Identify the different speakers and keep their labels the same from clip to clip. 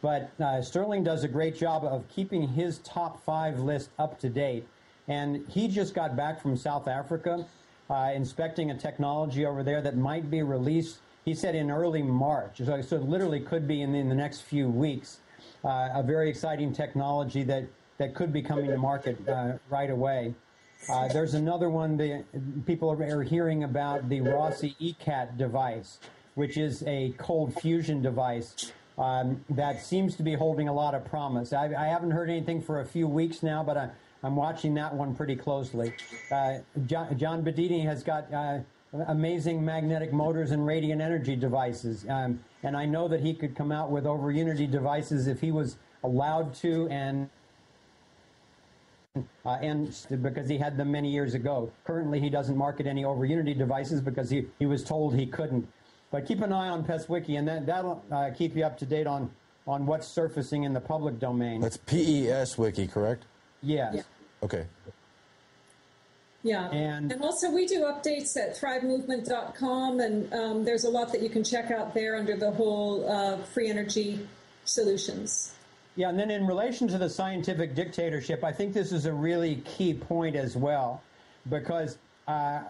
Speaker 1: But Sterling does a great job of keeping his top 5 list up to date. And he just got back from South Africa, inspecting a technology over there that might be released, he said, in early March. So it literally could be in the next few weeks. A very exciting technology that could be coming to market right away. There's another one people are hearing about, the Rossi ECAT device, which is a cold fusion device that seems to be holding a lot of promise. I haven't heard anything for a few weeks now, but I'm watching that one pretty closely. John Bedini has got amazing magnetic motors and radiant energy devices, and I know that he could come out with over unity devices if he was allowed to, and because he had them many years ago. Currently, he doesn't market any over unity devices because he was told he couldn't. But keep an eye on PESWiki, and that'll keep you up to date on what's surfacing in the public domain.
Speaker 2: That's PES Wiki, correct?
Speaker 1: Yes.
Speaker 3: Yeah.
Speaker 2: Okay.
Speaker 3: Yeah, and also we do updates at thrivemovement.com, and there's a lot that you can check out there under the whole free energy solutions.
Speaker 1: Yeah, and then in relation to the scientific dictatorship, I think this is a really key point as well, because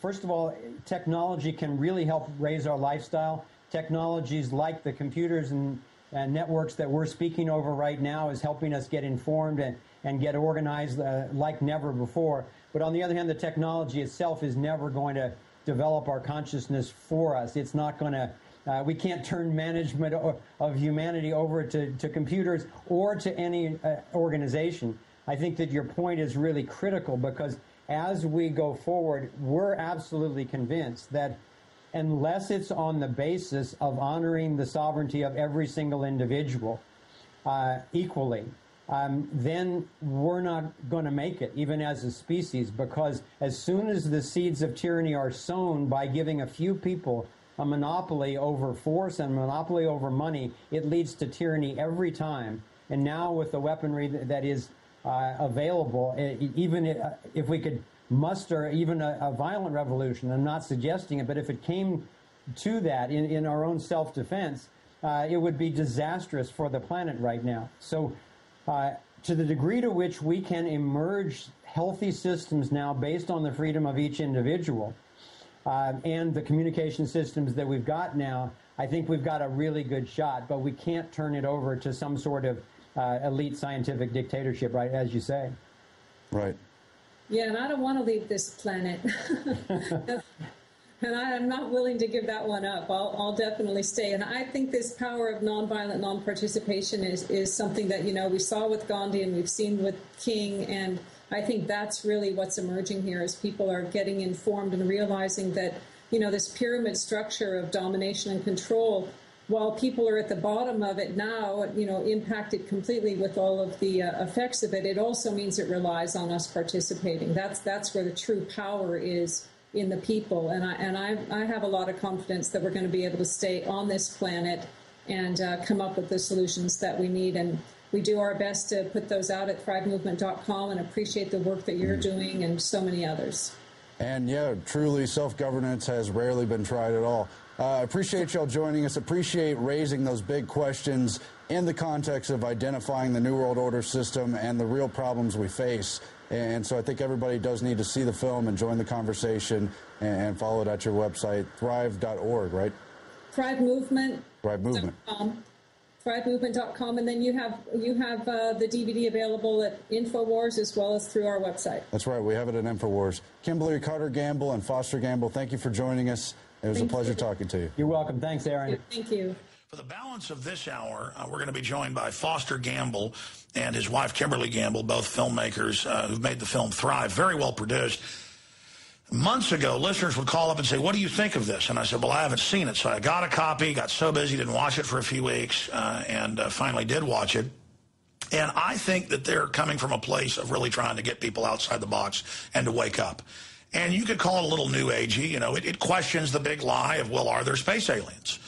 Speaker 1: first of all, technology can really help raise our lifestyle. Technologies like the computers and networks that we're speaking over right now is helping us get informed and get organized like never before. But on the other hand, the technology itself is never going to develop our consciousness for us. It's not going to, we can't turn management of humanity over to computers or to any organization. I think that your point is really critical, because as we go forward, we're absolutely convinced that unless it's on the basis of honoring the sovereignty of every single individual equally, then we're not going to make it, even as a species, because as soon as the seeds of tyranny are sown by giving a few people a monopoly over force and monopoly over money, it leads to tyranny every time. And now with the weaponry that is available, even if we could muster even a violent revolution, I'm not suggesting it, but if it came to that in our own self-defense, it would be disastrous for the planet right now. So to the degree to which we can emerge healthy systems now based on the freedom of each individual and the communication systems that we've got now, I think we've got a really good shot, but we can't turn it over to some sort of elite scientific dictatorship, right, as you say.
Speaker 2: Right.
Speaker 3: Yeah, and I don't want to leave this planet. And I'm not willing to give that one up. I'll definitely stay. And I think this power of nonviolent non-participation is something that, we saw with Gandhi and we've seen with King. And I think that's really what's emerging here, as people are getting informed and realizing that, this pyramid structure of domination and control, while people are at the bottom of it now, impacted completely with all of the effects of it, it also means it relies on us participating. That's where the true power is, in the people. And I have a lot of confidence that we're going to be able to stay on this planet and come up with the solutions that we need. And we do our best to put those out at thrivemovement.com, and appreciate the work that you're doing and so many others.
Speaker 2: And yeah, truly self-governance has rarely been tried at all. Appreciate y'all joining us. Appreciate raising those big questions in the context of identifying the New World Order system and the real problems we face. And so I think everybody does need to see the film and join the conversation and follow it at your website, thrive.org, right?
Speaker 3: Thrive Movement.
Speaker 2: Thrive Movement.
Speaker 3: ThriveMovement.com, and then you have the DVD available at InfoWars as well as through our website.
Speaker 2: That's right. We have it at InfoWars. Kimberly Carter Gamble and Foster Gamble, thank you for joining us. It was a pleasure talking to you.
Speaker 1: You're welcome. Thanks, Aaron.
Speaker 3: Thank you.
Speaker 4: For the balance of this hour, we're going to be joined by Foster Gamble and his wife, Kimberly Gamble, both filmmakers who've made the film Thrive, very well produced. Months ago, listeners would call up and say, what do you think of this? And I said, well, I haven't seen it. So I got a copy, got so busy, didn't watch it for a few weeks, and finally did watch it. And I think that they're coming from a place of really trying to get people outside the box and to wake up. And you could call it a little new agey. It questions the big lie of, well, are there space aliens?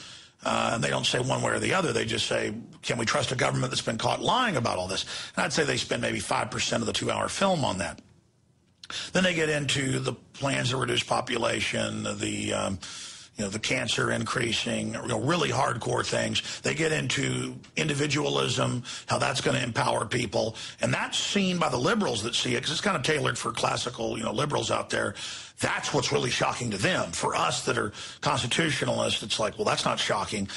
Speaker 4: And they don't say one way or the other. They just say, can we trust a government that's been caught lying about all this? And I'd say they spend maybe 5% of the 2-hour film on that. Then they get into the plans to reduce population, the the cancer increasing, really hardcore things. They get into individualism, how that's going to empower people. And that's seen by the liberals that see it, because it's kind of tailored for classical, liberals out there. That's what's really shocking to them. For us that are constitutionalists, it's like, well, that's not shocking.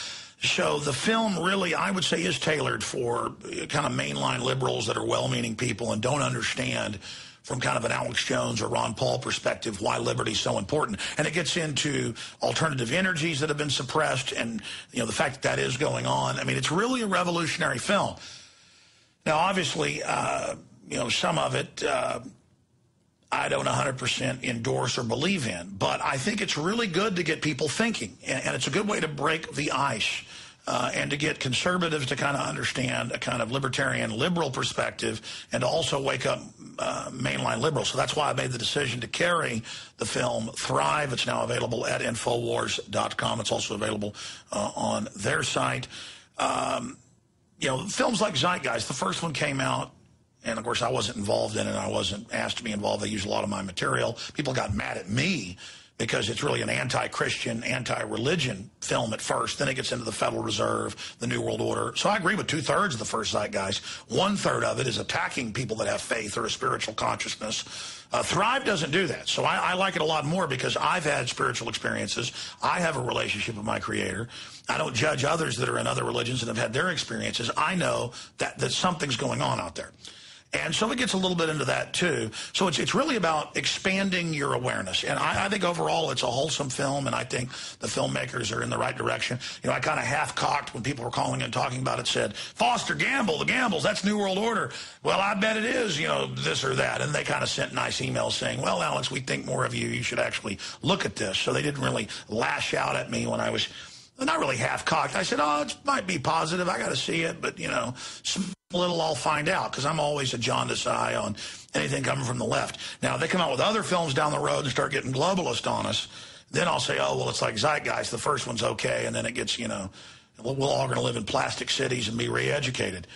Speaker 4: So the film really, I would say, is tailored for kind of mainline liberals that are well-meaning people and don't understand from kind of an Alex Jones or Ron Paul perspective why liberty is so important. And it gets into alternative energies that have been suppressed and, the fact that is going on. I mean, it's really a revolutionary film. Now, obviously, some of it I don't 100% endorse or believe in, but I think it's really good to get people thinking. And it's a good way to break the ice. And to get conservatives to kind of understand a kind of libertarian liberal perspective and to also wake up mainline liberals. So that's why I made the decision to carry the film Thrive. It's now available at Infowars.com. It's also available on their site. Films like Zeitgeist, the first one came out, and of course I wasn't involved in it. I wasn't asked to be involved. They used a lot of my material. People got mad at me because it's really an anti-Christian, anti-religion film at first. Then it gets into the Federal Reserve, the New World Order. So I agree with 2/3 of the first Zeitgeist. 1/3 of it is attacking people that have faith or a spiritual consciousness. Thrive doesn't do that. So I like it a lot more because I've had spiritual experiences. I have a relationship with my Creator. I don't judge others that are in other religions and have had their experiences. I know that something's going on out there. And so it gets a little bit into that, too. So it's really about expanding your awareness. And I think overall it's a wholesome film, and I think the filmmakers are in the right direction. I kind of half-cocked when people were calling and talking about it, said, Foster, gamble, the gambles, that's New World Order. Well, I bet it is, this or that. And they kind of sent nice emails saying, well, Alex, we think more of you. You should actually look at this. So they didn't really lash out at me when I was not really half-cocked. I said, it might be positive. I got to see it, but, little I'll find out, because I'm always a jaundiced eye on anything coming from the left. Now, if they come out with other films down the road and start getting globalist on us, then I'll say, oh, well, it's like Zeitgeist. The first one's okay, and then it gets, we're all going to live in plastic cities and be re-educated.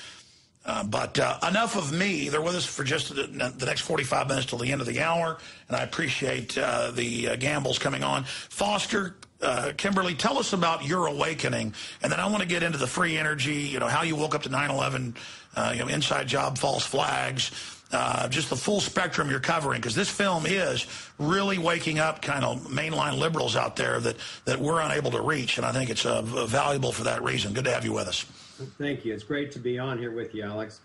Speaker 4: But enough of me. They're with us for just the next 45 minutes till the end of the hour, and I appreciate the gambles coming on. Foster, Kimberly, tell us about your awakening, and then I want to get into the free energy, how you woke up to 9/11, inside job, false flags, just the full spectrum you're covering, because this film is really waking up kind of mainline liberals out there that we're unable to reach, and I think it's valuable for that reason. Good to have you with us.
Speaker 1: Thank you. It's great to be on here with you, Alex.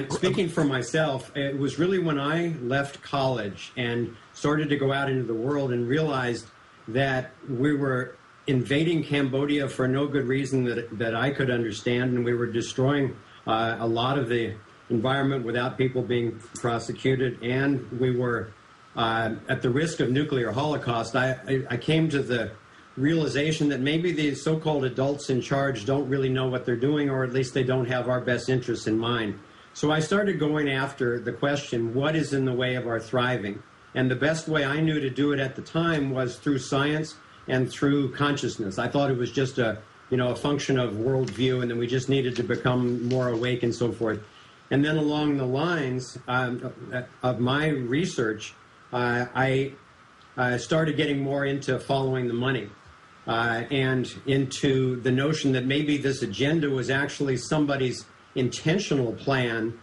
Speaker 1: Speaking for myself, it was really when I left college and started to go out into the world and realized that we were invading Cambodia for no good reason that I could understand, and we were destroying a lot of the environment without people being prosecuted, and we were at the risk of nuclear holocaust. I came to the realization that maybe the so-called adults in charge don't really know what they're doing, or at least they don't have our best interests in mind. So I started going after the question, what is in the way of our thriving? And the best way I knew to do it at the time was through science and through consciousness. I thought it was just a function of worldview, and then we just needed to become more awake and so forth. And then along the lines of my research, I started getting more into following the money. And into the notion that maybe this agenda was actually somebody's intentional plan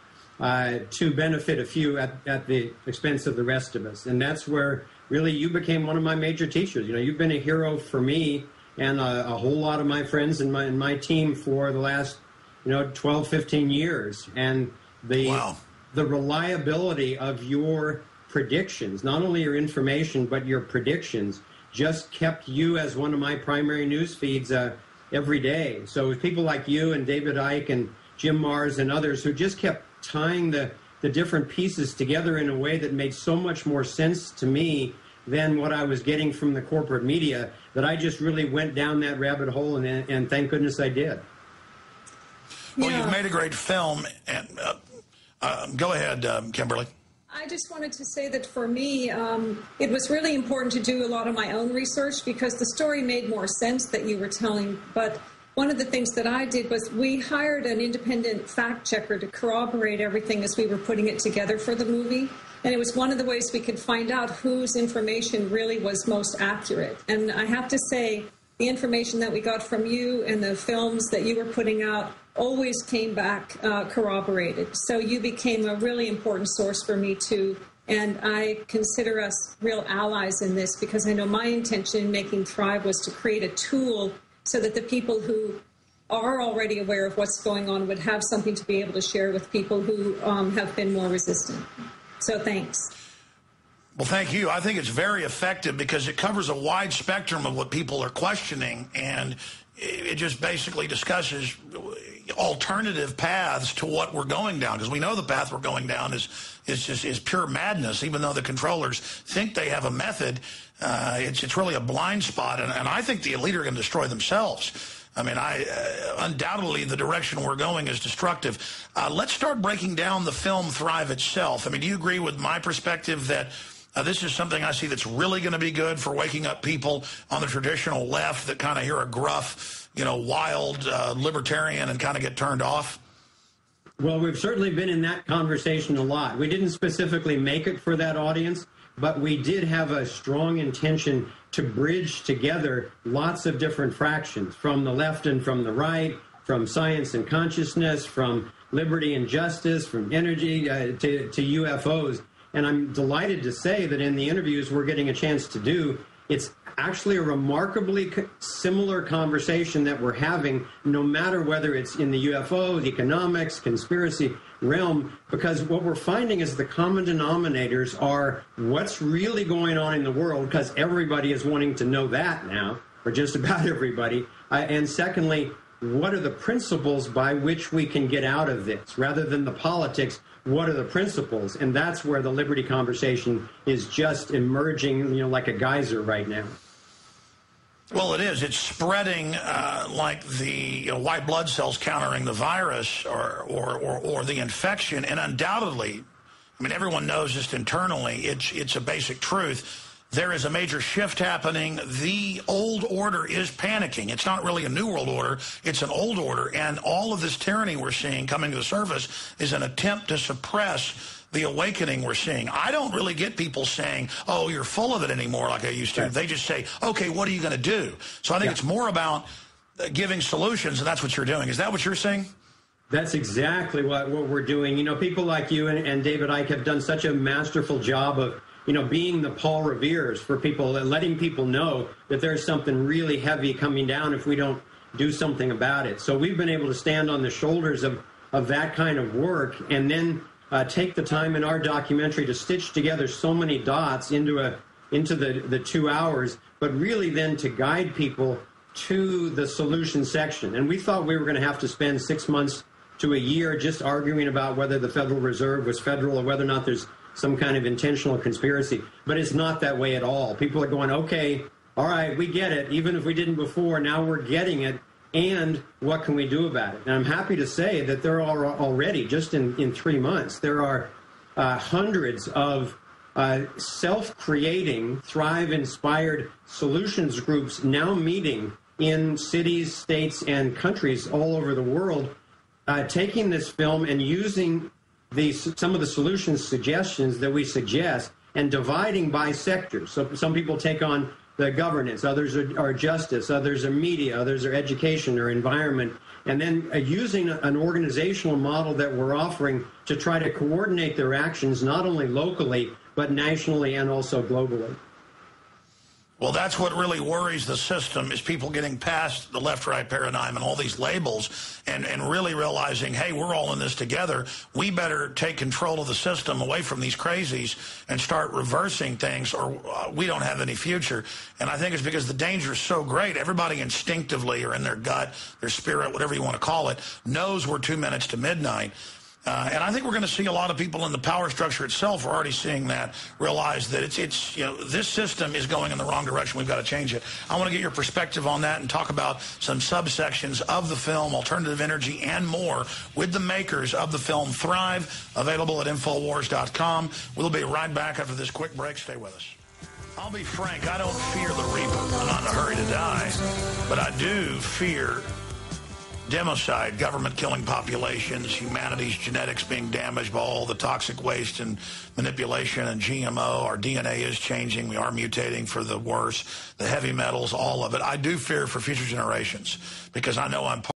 Speaker 1: to benefit a few at the expense of the rest of us. And that's where really you became one of my major teachers. You've been a hero for me and a whole lot of my friends and my team for the last 12, 15 years. And the reliability of your predictions, not only your information, but your predictions, just kept you as one of my primary news feeds every day. So with people like you and David Icke and Jim Marrs and others who just kept tying the different pieces together in a way that made so much more sense to me than what I was getting from the corporate media, that I just really went down that rabbit hole, and thank goodness I did.
Speaker 4: Well, you've made a great film. And go ahead, Kimberly.
Speaker 3: I just wanted to say that for me, it was really important to do a lot of my own research because the story made more sense that you were telling. But one of the things that I did was we hired an independent fact checker to corroborate everything as we were putting it together for the movie. And it was one of the ways we could find out whose information really was most accurate. And I have to say, the information that we got from you and the films that you were putting out always came back corroborated. So you became a really important source for me too. And I consider us real allies in this, because I know my intention in making Thrive was to create a tool so that the people who are already aware of what's going on would have something to be able to share with people who have been more resistant. So thanks.
Speaker 4: Well, thank you. I think it's very effective because it covers a wide spectrum of what people are questioning, and it just basically discusses alternative paths to what we're going down, because we know the path we're going down is pure madness. Even though the controllers think they have a method, it's really a blind spot, and I think the elite are going to destroy themselves. I mean, undoubtedly the direction we're going is destructive. Let's start breaking down the film Thrive itself. I mean, do you agree with my perspective that this is something I see that's really going to be good for waking up people on the traditional left that kind of hear a gruff, wild libertarian and kind of get turned off?
Speaker 1: Well, we've certainly been in that conversation a lot. We didn't specifically make it for that audience, but we did have a strong intention to bridge together lots of different fractions, from the left and from the right, from science and consciousness, from liberty and justice, from energy to UFOs. And I'm delighted to say that in the interviews we're getting a chance to do, it's actually a remarkably similar conversation that we're having, no matter whether it's in the UFO, the economics, conspiracy realm, because what we're finding is the common denominators are what's really going on in the world, because everybody is wanting to know that now, or just about everybody. And secondly, what are the principles by which we can get out of this? Rather than the politics, what are the principles? And that's where the liberty conversation is just emerging, like a geyser right now.
Speaker 4: Well, it is. It's spreading like the white blood cells countering the virus or the infection. And undoubtedly, I mean, everyone knows just internally, it's a basic truth. There is a major shift happening. The old order is panicking. It's not really a new world order. It's an old order. And all of this tyranny we're seeing coming to the surface is an attempt to suppress the awakening we're seeing. I don't really get people saying, oh, you're full of it anymore like I used to. Right. They just say, okay, what are you going to do? So I think it's more about giving solutions, and that's what you're doing. Is that what you're saying?
Speaker 1: That's exactly what we're doing. People like you and David Icke have done such a masterful job of being the Paul Reveres for people, letting people know that there's something really heavy coming down if we don't do something about it. So we've been able to stand on the shoulders of that kind of work, and then take the time in our documentary to stitch together so many dots into the 2 hours, but really then to guide people to the solution section. And we thought we were going to have to spend 6 months to a year just arguing about whether the Federal Reserve was federal or whether or not there's some kind of intentional conspiracy. But it's not that way at all. People are going, okay, all right, we get it. Even if we didn't before, now we're getting it. And what can we do about it? And I'm happy to say that there are already, just in 3 months, there are hundreds of self-creating, Thrive-inspired solutions groups now meeting in cities, states, and countries all over the world, taking this film and using some of the solutions suggestions that we suggest and dividing by sectors. So some people take on the governance, others are justice, others are media, others are education or environment, and then using an organizational model that we're offering to try to coordinate their actions not only locally, but nationally and also globally.
Speaker 4: Well, that's what really worries the system, is people getting past the left-right paradigm and all these labels and really realizing, hey, we're all in this together. We better take control of the system away from these crazies and start reversing things, or we don't have any future. And I think it's because the danger is so great. Everybody instinctively, or in their gut, their spirit, whatever you want to call it, knows we're 2 minutes to midnight. And I think we're going to see a lot of people in the power structure itself. We're already seeing that, realize that it's this system is going in the wrong direction. We've got to change it. I want to get your perspective on that and talk about some subsections of the film, alternative energy, and more with the makers of the film Thrive, available at Infowars.com. We'll be right back after this quick break. Stay with us. I'll be frank, I don't fear the Reaper. I'm not in a hurry to die, but I do fear democide, government killing populations, humanity's genetics being damaged by all the toxic waste and manipulation and GMO. Our DNA is changing. We are mutating for the worse. The heavy metals, all of it. I do fear for future generations because I know I'm